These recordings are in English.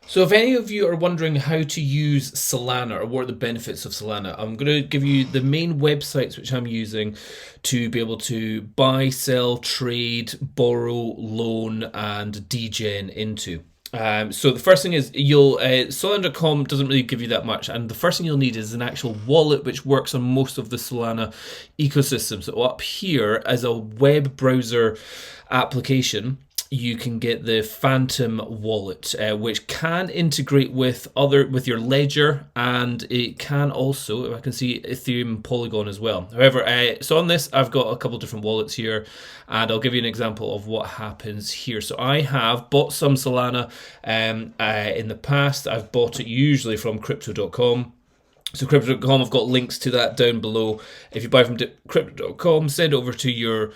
So if any of you are wondering how to use Solana or what are the benefits of Solana, I'm going to give you the main websites which I'm using to be able to buy, sell, trade, borrow, loan, and degen into. So the first thing is Solana.com doesn't really give you that much, and the first thing you'll need is an actual wallet which works on most of the Solana ecosystem. So up here as a web browser application, you can get the Phantom wallet, which can integrate with your ledger, and it can also, if I can see, Ethereum Polygon as well. However, so on this, I've got a couple different wallets here, and I'll give you an example of what happens here. So I have bought some Solana in the past. I've bought it usually from Crypto.com. So Crypto.com, I've got links to that down below. If you buy from Crypto.com, send it over to your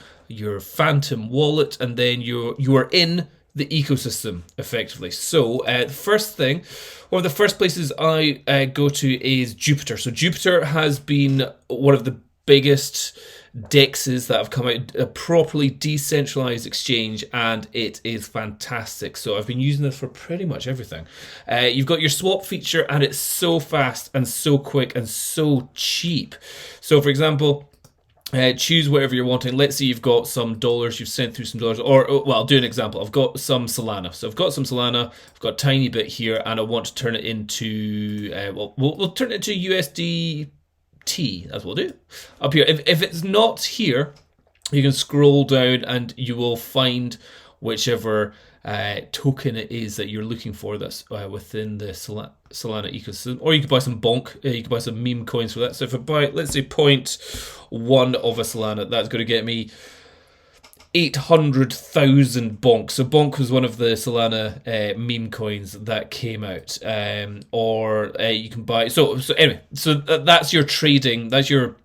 Phantom wallet, and then you are in the ecosystem effectively. So the first thing, one of the first places I go to is Jupiter. So Jupiter has been one of the biggest dexes that have come out, a properly decentralized exchange, and it is fantastic. So I've been using this for pretty much everything. You've got your swap feature, and it's so fast and so quick and so cheap. So for example, choose whatever you're wanting. Let's say you've got some dollars, you've sent through some dollars, or well, I'll do an example. I've got some Solana. So I've got some Solana, I've got a tiny bit here, and I want to turn it into, we'll turn it into USDT. That's what we'll do. Up here, if it's not here, you can scroll down and you will find whichever token it is that you're looking for that's within the Solana ecosystem. Or you could buy some bonk, you could buy some meme coins for that. So if I buy, let's say 0.1 of a Solana, that's going to get me 800,000 bonk. So bonk was one of the Solana meme coins that came out. Or you can buy, so anyway, so that's your trading, that's your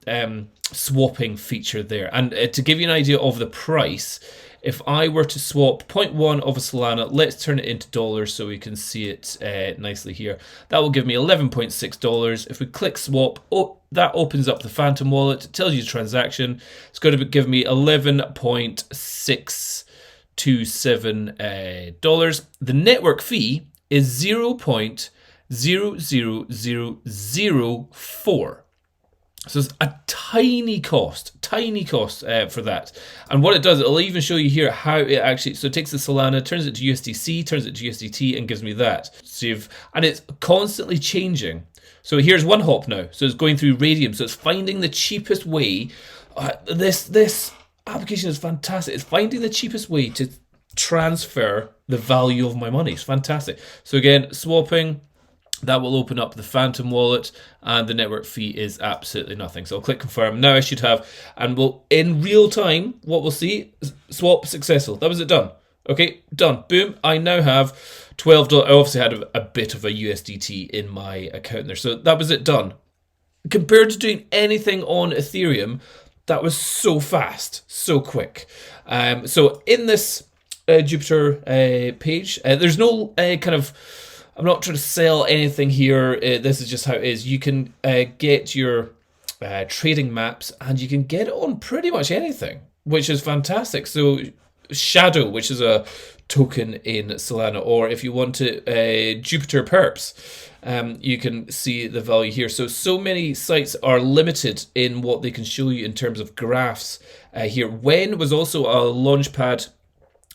swapping feature there. And to give you an idea of the price, if I were to swap 0.1 of a Solana, let's turn it into dollars so we can see it nicely here. That will give me $11.6. If we click swap, that opens up the Phantom wallet. It tells you the transaction. It's going to give me $11.627. The network fee is 0.00004. So it's a tiny cost for that. And what it does, it'll even show you here how it actually, so it takes the Solana, turns it to USDC, turns it to USDT, and gives me that. And it's constantly changing. So here's one hop now. So it's going through Radium. So it's finding the cheapest way. This application is fantastic. It's finding the cheapest way to transfer the value of my money. It's fantastic. So again, swapping. That will open up the Phantom wallet, and the network fee is absolutely nothing. So I'll click confirm. Now I should have, and we'll, in real time, what we'll see is swap successful. That was it, done. Okay, done. Boom. I now have $12. I obviously had a bit of a USDT in my account there. So that was it, done. Compared to doing anything on Ethereum, that was so fast, so quick. So in this Jupiter page, there's no kind of, I'm not trying to sell anything here. This is just how it is. You can get your trading maps, and you can get it on pretty much anything, which is fantastic. So Shadow, which is a token in Solana, or if you want to, Jupiter Perps, you can see the value here. So many sites are limited in what they can show you in terms of graphs here. When was also a Launchpad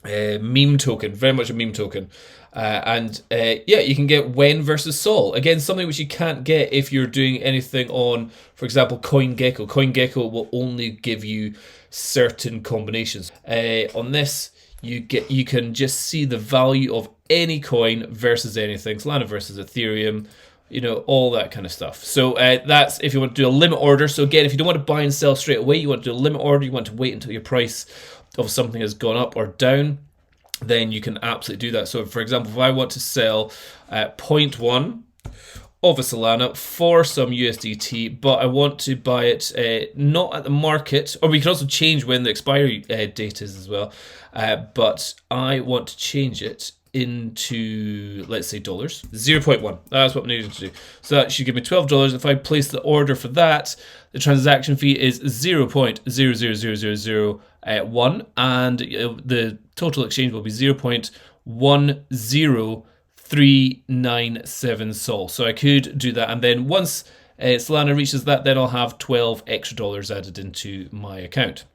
meme token, very much a meme token. You can get When versus Sol. Again, something which you can't get if you're doing anything on, for example, CoinGecko. CoinGecko will only give you certain combinations. On this, you can just see the value of any coin versus anything. Solana versus Ethereum, all that kind of stuff. So that's if you want to do a limit order. So again, if you don't want to buy and sell straight away, you want to do a limit order, you want to wait until your price of something has gone up or down, then you can absolutely do that. So for example, if I want to sell 0.1 of a Solana for some USDT, but I want to buy it not at the market, or we can also change when the expiry date is as well, but I want to change it into, let's say, dollars, 0.1. That's what we needed to do. So that should give me $12. If I place the order for that, the transaction fee is 0.00001, and the total exchange will be 0.1033 397 Sol. So I could do that, and then once Solana reaches that, then I'll have $12 extra added into my account.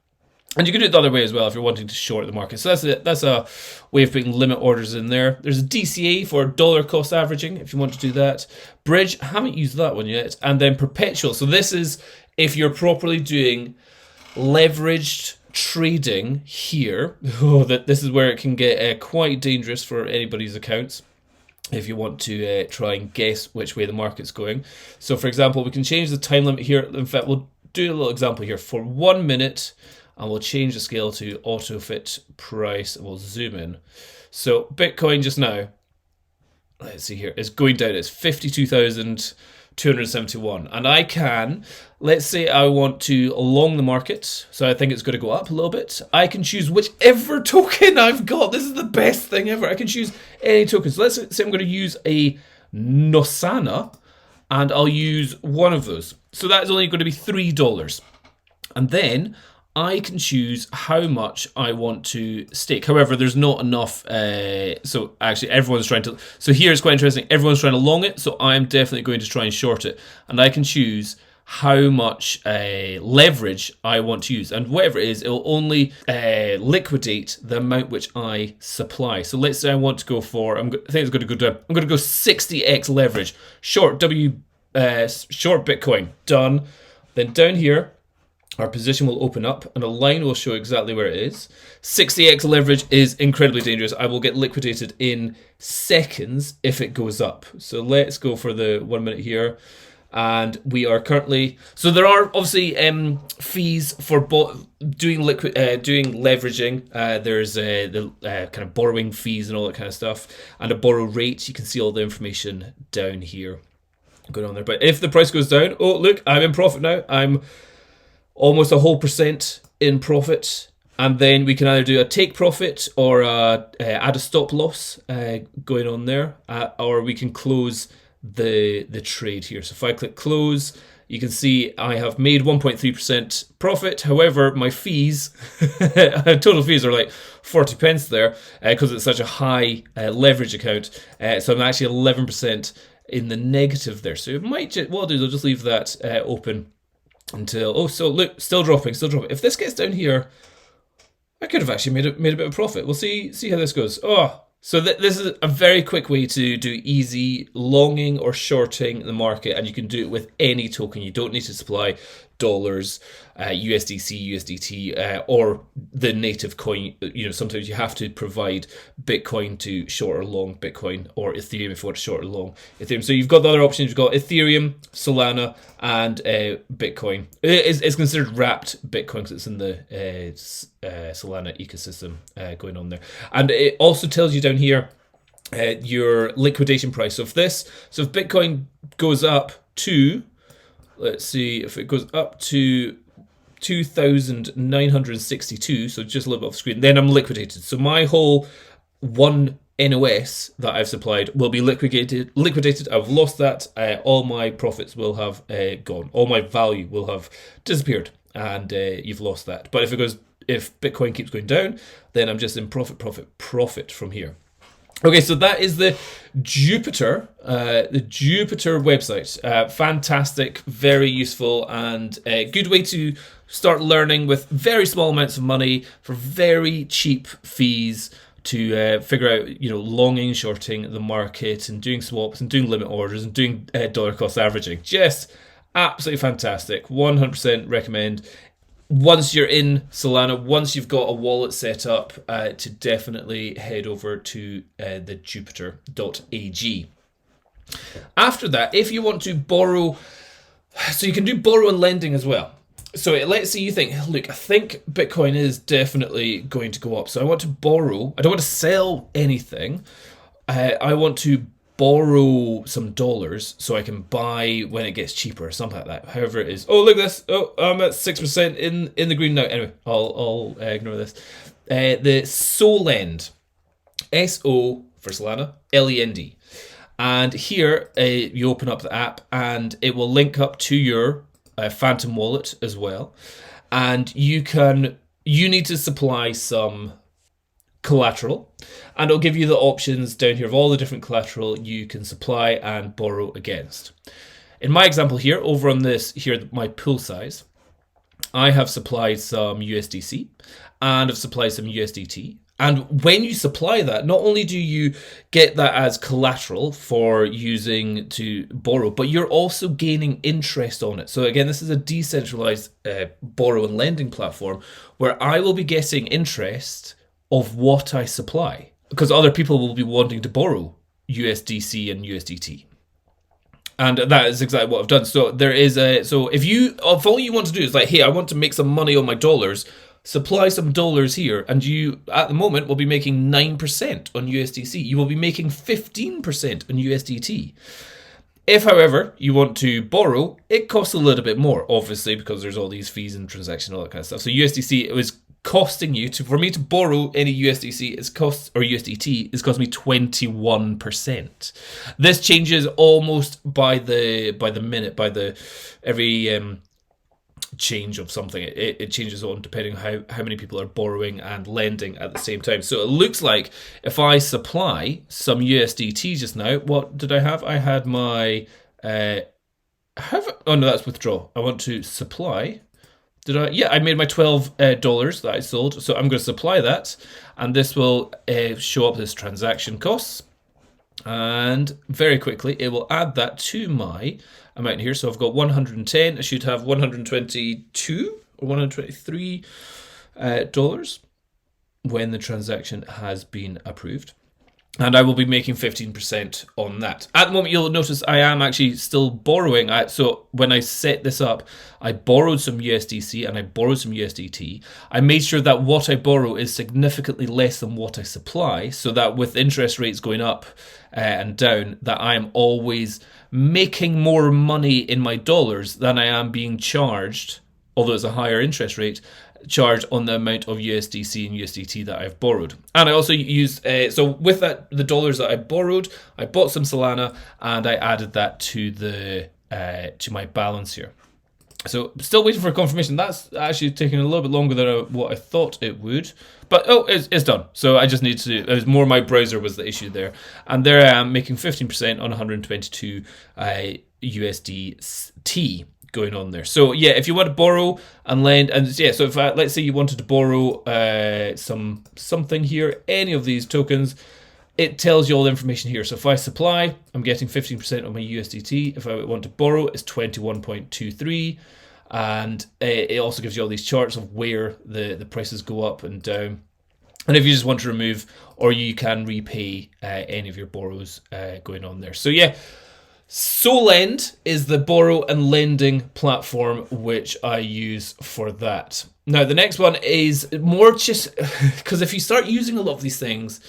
And you can do it the other way as well if you're wanting to short the market. So that's a way of putting limit orders in there. There's a DCA for dollar cost averaging if you want to do that. Bridge, haven't used that one yet. And then perpetual. So this is if you're properly doing leveraged trading here. Oh, this is where it can get quite dangerous for anybody's accounts if you want to try and guess which way the market's going. So for example, we can change the time limit here. In fact, we'll do a little example here for 1 minute. And we'll change the scale to auto fit price, and we'll zoom in. So Bitcoin just now, let's see here, is going down. It's 52,271. And I can, let's say I want to long the market. So I think it's going to go up a little bit. I can choose whichever token I've got. This is the best thing ever. I can choose any token. So let's say I'm going to use a Nosana, and I'll use one of those. So that's only going to be $3. And then I can choose how much I want to stake. However, there's not enough. So actually, everyone's trying to. So here it's quite interesting. Everyone's trying to long it. So I'm definitely going to try and short it. And I can choose how much leverage I want to use. And whatever it is, it will only liquidate the amount which I supply. So let's say I want to go for, I think it's going to go down. I'm going to go 60x leverage. Short short Bitcoin. Done. Then down here, our position will open up and a line will show exactly where it is. 60x leverage is incredibly dangerous. I will get liquidated in seconds if it goes up. So let's go for the 1 minute here. And we are currently, so there are obviously fees for doing leveraging. There's the kind of borrowing fees and all that kind of stuff, and a borrow rate. You can see all the information down here going on there. But if the price goes down, oh look, I'm in profit now. I'm almost a whole % in profit, and then we can either do a take profit or add a stop loss going on there, or we can close the trade here. So if I click close, you can see I have made 1.3% profit. However, my fees, total fees are like 40 pence there because it's such a high leverage account. So I'm actually 11% in the negative there. So it might just, what I'll do is I'll just leave that open until, oh, so look, still dropping. If this gets down here, I could have actually made a bit of profit. We'll see how this goes. Oh, so this is a very quick way to do easy longing or shorting the market, and you can do it with any token. You don't need to supply dollars, USDC, USDT, or the native coin. You know, sometimes you have to provide Bitcoin to short or long Bitcoin, or Ethereum if you want to short or long Ethereum. So you've got the other options. You've got Ethereum, Solana, and Bitcoin. It's considered wrapped Bitcoin because it's in the Solana ecosystem going on there. And it also tells you down here your liquidation price. So if Bitcoin goes up to, let's see, if it goes up to 2,962, so just a little bit off the screen, then I'm liquidated. So my whole one NOS that I've supplied will be liquidated. I've lost that. All my profits will have gone. All my value will have disappeared, and you've lost that. But if Bitcoin keeps going down, then I'm just in profit from here. Okay, so that is the Jupiter website. Fantastic, very useful, and a good way to start learning with very small amounts of money for very cheap fees to figure out, longing, shorting the market, and doing swaps, and doing limit orders, and doing dollar cost averaging. Just absolutely fantastic. 100% recommend. Once you're in Solana, once you've got a wallet set up, to definitely head over to the jupiter.ag. After that, if you want to borrow, so you can do borrow and lending as well. So let's say you think, look, I think Bitcoin is definitely going to go up. So I want to borrow. I don't want to sell anything. I want to borrow some dollars so I can buy when it gets cheaper or something like that. However it is. Oh, look at this. Oh, I'm at 6% in the green now. Anyway, I'll ignore this. The Solend. S-O for Solana, L-E-N-D. And here you open up the app and it will link up to your Phantom wallet as well. And you need to supply some collateral, and it'll give you the options down here of all the different collateral you can supply and borrow against. In my example here, over on this here, my pool size, I have supplied some USDC and have supplied some USDT. And when you supply that, not only do you get that as collateral for using to borrow, but you're also gaining interest on it. So again, this is a decentralized borrow and lending platform where I will be getting interest of what I supply, because other people will be wanting to borrow USDC and USDT. And that is exactly what I've done. So there is if all you want to do is like, hey, I want to make some money on my dollars, supply some dollars here, and you at the moment will be making 9% on USDC. You will be making 15% on USDT. If, however, you want to borrow, it costs a little bit more, obviously, because there's all these fees and transaction, all that kind of stuff. So USDC, it was costing you for me to borrow any USDC or USDT is costing me 21%. This changes almost by the minute, every change of something. It changes on depending on how many people are borrowing and lending at the same time. So it looks like if I supply some USDT just now, what did I have? I had my oh no, that's withdraw. I want to supply. Did I? Yeah, I made my $12 that I sold. So I'm going to supply that, and this will show up as transaction costs. And very quickly, it will add that to my amount here. So I've got 110. I should have 122 or 123 dollars when the transaction has been approved. And I will be making 15% on that. At the moment, you'll notice I am actually still borrowing. So when I set this up, I borrowed some USDC and I borrowed some USDT. I made sure that what I borrow is significantly less than what I supply, so that with interest rates going up and down, that I am always making more money in my dollars than I am being charged, although it's a higher interest rate, charged on the amount of USDC and USDT that I've borrowed. And I also used, so with that, the dollars that I borrowed, I bought some Solana and I added that to my balance here. So still waiting for confirmation. That's actually taking a little bit longer than what I thought it would. But it's done. So I just need to, it was more my browser was the issue there. And there I am making 15% on 122 USDT. Going on there. So yeah, if you want to borrow and lend, and yeah, so if let's say you wanted to borrow something here, any of these tokens, it tells you all the information here. So if I supply, I'm getting 15% on my USDT. If I want to borrow, it's 21.23, and it also gives you all these charts of where the prices go up and down. And if you just want to remove, or you can repay any of your borrows going on there. So yeah. Solend is the borrow and lending platform which I use for that. Now, the next one is more just because if you start using a lot of these things,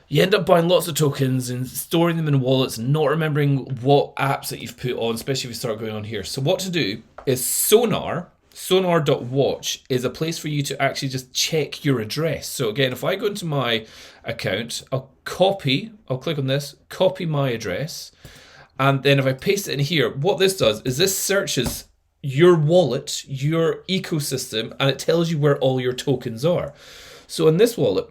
you end up buying lots of tokens and storing them in wallets and not remembering what apps that you've put on, especially if you start going on here. So what to do is sonar.watch is a place for you to actually just check your address. So again, if I go into my account, I'll click on this, copy my address. And then if I paste it in here, what this does is this searches your wallet, your ecosystem, and it tells you where all your tokens are. So in this wallet,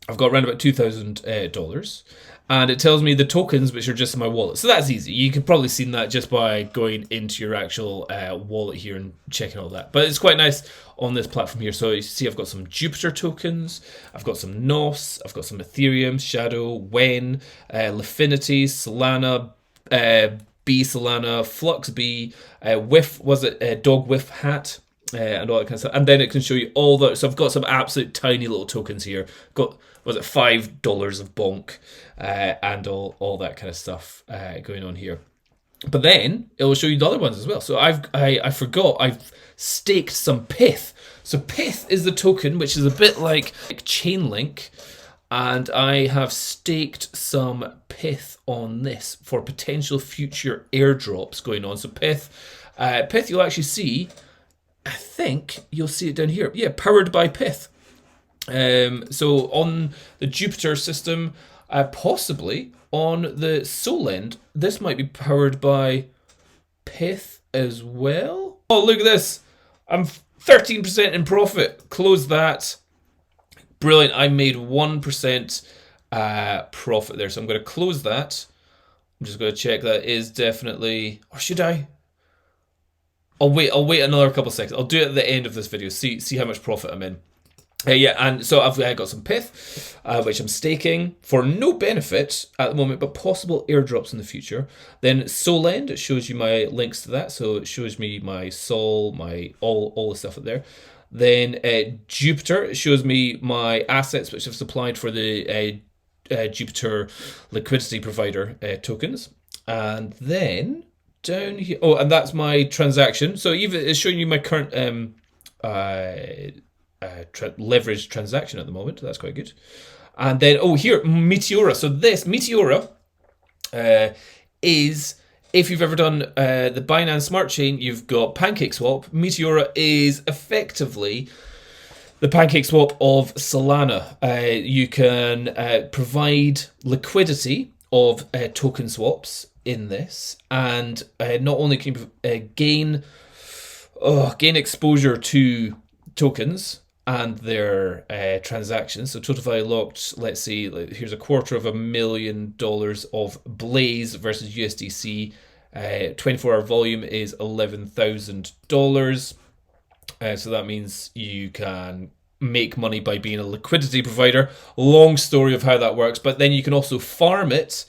I've got around about $2,000, and it tells me the tokens which are just in my wallet. So that's easy. You could probably seen that just by going into your actual wallet here and checking all that. But it's quite nice on this platform here. So you see I've got some Jupiter tokens, I've got some NOS, I've got some Ethereum, Shadow, Wen, Lifinity, Solana, B Solana, Flux B, Whiff, Dog Whiff Hat, and all that kind of stuff. And then it can show you all that. So I've got some absolute tiny little tokens here. Got, $5 of bonk, and all that kind of stuff going on here. But then it will show you the other ones as well. So I forgot, I've staked some Pith. So Pith is the token which is a bit like Chainlink. And I have staked some Pith on this for potential future airdrops going on. So Pith you'll actually see, I think you'll see it down here. Yeah, powered by Pith. So on the Jupiter system, possibly on the Solend, this might be powered by Pith as well. Oh, look at this. I'm 13% in profit. Close that. Brilliant. I made 1% profit there. So I'm going to close that. I'm just going to check that is definitely, or should I? I'll wait another couple of seconds. I'll do it at the end of this video. See how much profit I'm in. Yeah, and so I've got some pith, which I'm staking for no benefit at the moment, but possible airdrops in the future. Then Solend, it shows you my links to that. So it shows me my Sol, my all the stuff up there. Then Jupiter, it shows me my assets which I've supplied for the Jupiter liquidity provider tokens. And then down here, oh, and that's my transaction. So even it's showing you my current leveraged transaction at the moment. That's quite good. And then, oh, here, Meteora. So this Meteora is, if you've ever done the Binance Smart Chain, you've got PancakeSwap. Meteora is effectively the PancakeSwap of Solana. You can provide liquidity of token swaps in this, and not only can you gain exposure to tokens and their transactions. So total value locked, let's see, here's $250,000 of Blaze versus USDC. 24-hour volume is $11,000. So that means you can make money by being a liquidity provider. Long story of how that works, but then you can also farm it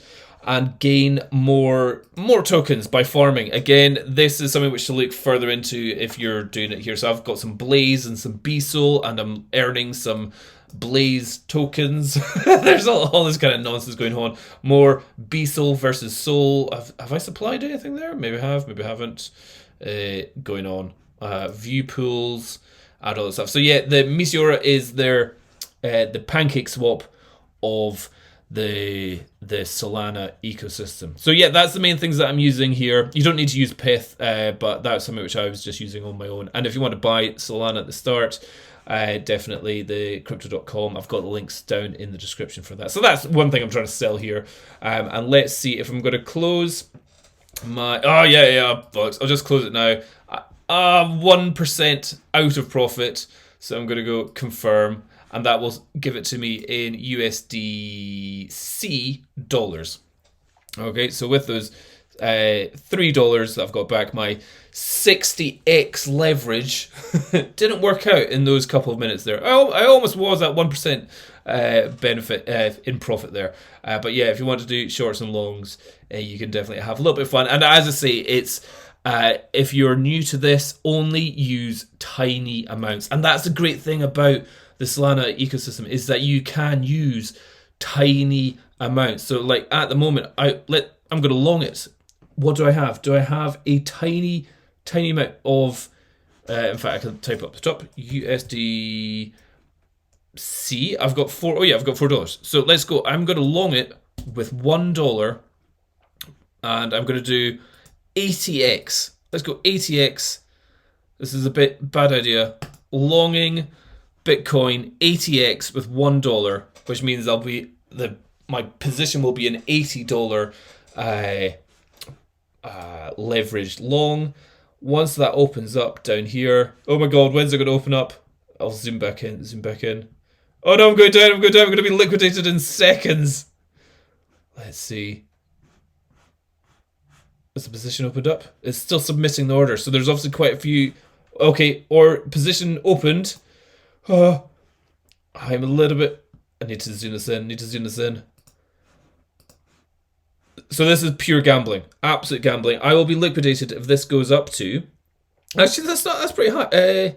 and gain more tokens by farming. Again, this is something which to look further into if you're doing it here. So I've got some Blaze and some Beasol, and I'm earning some Blaze tokens. There's all this kind of nonsense going on. More Beasol versus Sol. Have I supplied anything there? Maybe I have, maybe I haven't. Going on. View pools, add all that stuff. So yeah, the Meteora is their the PancakeSwap of the Solana ecosystem. So yeah, that's the main things that I'm using here. You don't need to use pith, but that's something which I was just using on my own. And if you want to buy Solana at the start, definitely the crypto.com. I've got the links down in the description for that. So that's one thing I'm trying to sell here. And let's see if I'm going to close my, box. I'll just close it now. 1% out of profit. So I'm going to go confirm, and that will give it to me in USDC dollars. Okay, so with those $3 that I've got back, my 60x leverage didn't work out in those couple of minutes there. I almost was at 1% benefit in profit there. But yeah, if you want to do shorts and longs, you can definitely have a little bit of fun. And as I say, it's if you're new to this, only use tiny amounts. And that's the great thing about the Solana ecosystem, is that you can use tiny amounts. So like at the moment, I'm going to long it. What do I have? Do I have a tiny amount of, in fact, I can type up the top, USDC. I've got $4. So let's go. I'm going to long it with $1, and I'm going to do 80x. Let's go 80x. This is a bit bad idea. Longing Bitcoin 80x with $1, which means my position will be an $80 leveraged long. Once that opens up down here, oh my god, when's it going to open up? I'll zoom back in. Oh no, I'm going down. I'm going to be liquidated in seconds. Let's see. Has the position opened up? It's still submitting the order, so there's obviously quite a few. Okay, or position opened. I'm a little bit. I need to zoom this in. So this is pure gambling, absolute gambling. I will be liquidated if this goes up to. Actually, that's pretty high.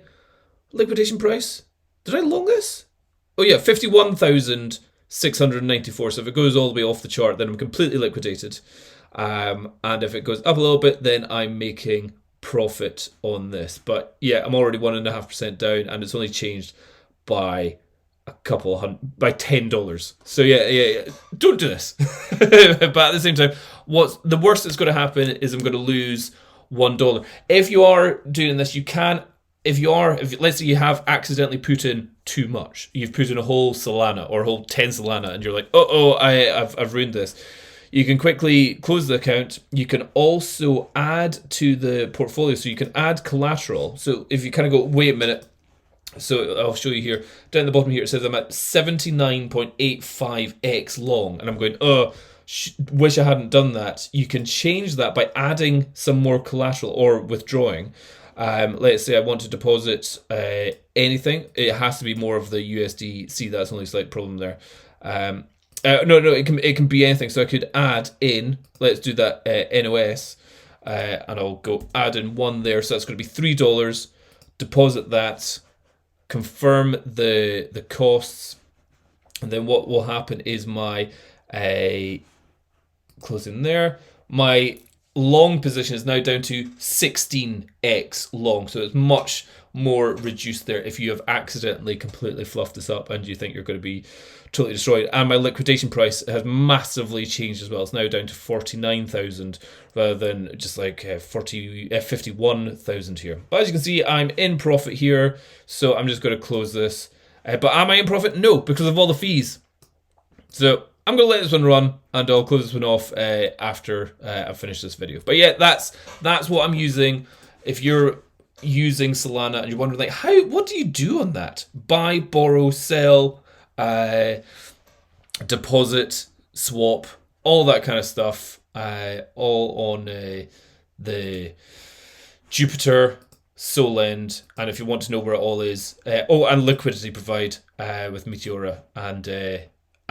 Liquidation price. Did I long this? Oh yeah, 51,694. So if it goes all the way off the chart, then I'm completely liquidated. And if it goes up a little bit, then I'm making profit on this. But yeah, I'm already 1.5% down, and it's only changed by by $10. So yeah, don't do this. But at the same time, what's the worst that's going to happen is I'm going to lose $1. If you are doing this, you can. If let's say you have accidentally put in too much, you've put in a whole Solana or a whole 10 Solana, and you're like, I've ruined this. You can quickly close the account. You can also add to the portfolio, so you can add collateral. So if you kind of go, wait a minute, So I'll show you here. Down the bottom here, it says I'm at 79.85x long. And I'm going, oh, wish I hadn't done that. You can change that by adding some more collateral or withdrawing. Let's say I want to deposit anything. It has to be more of the USDC. That's the only slight problem there. No, it can be anything. So I could add in, let's do that NOS. And I'll go add in one there. So that's going to be $3. Deposit that. Confirm the costs, and then what will happen is my close in there. My long position is now down to 16x long, so it's much more reduced there if you have accidentally completely fluffed this up and you think you're going to be totally destroyed. And my liquidation price has massively changed as well. It's now down to 49,000 rather than just like 51,000 here. But as you can see, I'm in profit here, so I'm just going to close this. But am I in profit? No, because of all the fees. So I'm going to let this one run, and I'll close this one off after I finish this video. But yeah, that's what I'm using. If you're using Solana and you're wondering like, what do you do on that? Buy, borrow, sell, deposit, swap, all that kind of stuff, all on the Jupiter, Solend, and if you want to know where it all is, and liquidity provide with Meteora, and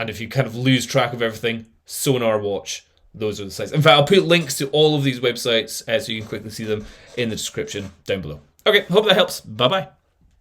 if you kind of lose track of everything, Sonar Watch. Those are the sites. In fact, I'll put links to all of these websites so you can quickly see them in the description down below. Okay, hope that helps. Bye-bye.